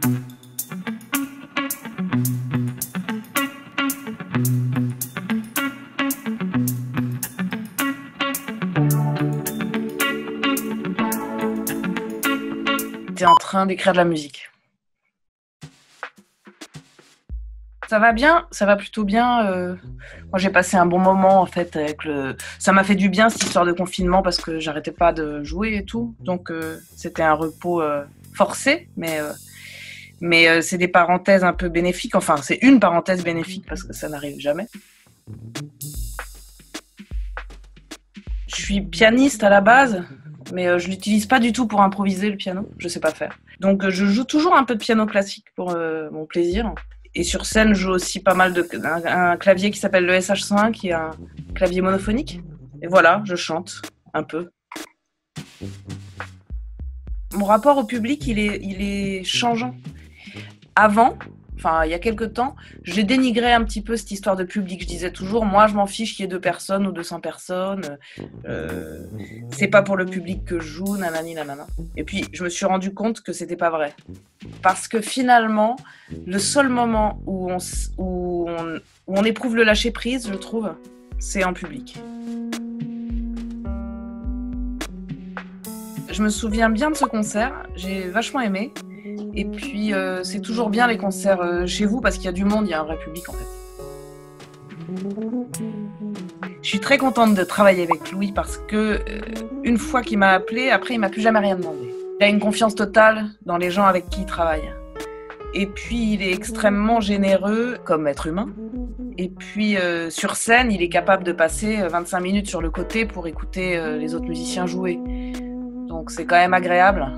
J'étais en train d'écrire de la musique. Ça va bien, ça va plutôt bien. Moi, j'ai passé un bon moment en fait avec le. Ça m'a fait du bien cette histoire de confinement parce que j'arrêtais pas de jouer et tout. Donc c'était un repos forcé, mais c'est des parenthèses un peu bénéfiques. Enfin, c'est une parenthèse bénéfique parce que ça n'arrive jamais. Je suis pianiste à la base, mais je l'utilise pas du tout pour improviser le piano. Je sais pas faire. Donc je joue toujours un peu de piano classique pour mon plaisir. Et sur scène, je joue aussi pas mal un clavier qui s'appelle le SH101, qui est un clavier monophonique. Et voilà, je chante un peu. Mon rapport au public, il est changeant. Avant, enfin il y a quelques temps, j'ai dénigré un petit peu cette histoire de public. Je disais toujours, moi je m'en fiche qu'il y ait 2 personnes ou 200 personnes. C'est pas pour le public que je joue, nanani nanana. Et puis je me suis rendu compte que c'était pas vrai. Parce que finalement, le seul moment où on éprouve le lâcher prise, je trouve, c'est en public. Je me souviens bien de ce concert, j'ai vachement aimé. Et puis, c'est toujours bien les concerts chez vous parce qu'il y a du monde, il y a un vrai public en fait. Je suis très contente de travailler avec Louis parce que une fois qu'il m'a appelé, après il m'a plus jamais rien demandé. Il a une confiance totale dans les gens avec qui il travaille. Et puis il est extrêmement généreux comme être humain. Et puis sur scène, il est capable de passer 25 minutes sur le côté pour écouter les autres musiciens jouer. Donc c'est quand même agréable.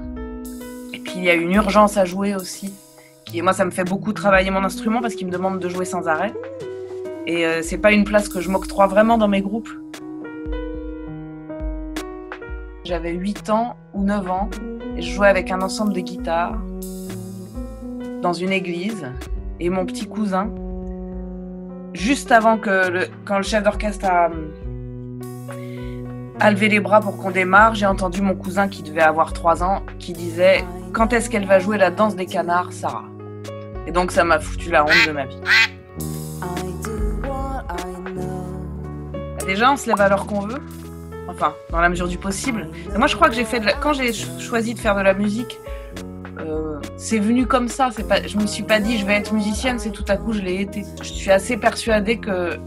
Et puis il y a une urgence à jouer aussi. Moi ça me fait beaucoup travailler mon instrument parce qu'il me demande de jouer sans arrêt. Et c'est pas une place que je m'octroie vraiment dans mes groupes. J'avais 8 ans ou 9 ans et je jouais avec un ensemble de guitares dans une église. Et mon petit cousin, juste avant quand le chef d'orchestre a levé les bras pour qu'on démarre, j'ai entendu mon cousin qui devait avoir 3 ans qui disait « Quand est-ce qu'elle va jouer la danse des canards, Sarah ?» Et donc ça m'a foutu la honte de ma vie. Déjà, on se lève à l'heure qu'on veut, enfin, dans la mesure du possible. Et moi, je crois que quand j'ai choisi de faire de la musique, c'est venu comme ça. Je me suis pas dit je vais être musicienne, c'est tout à coup je l'ai été. Je suis assez persuadée que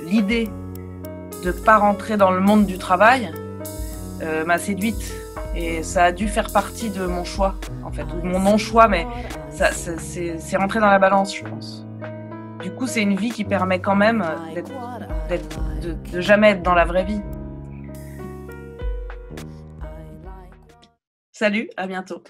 l'idée de pas rentrer dans le monde du travail m'a séduite. Et ça a dû faire partie de mon choix, en fait, ou de mon non-choix, mais c'est rentré dans la balance, je pense. Du coup, c'est une vie qui permet quand même de jamais être dans la vraie vie. Salut, à bientôt.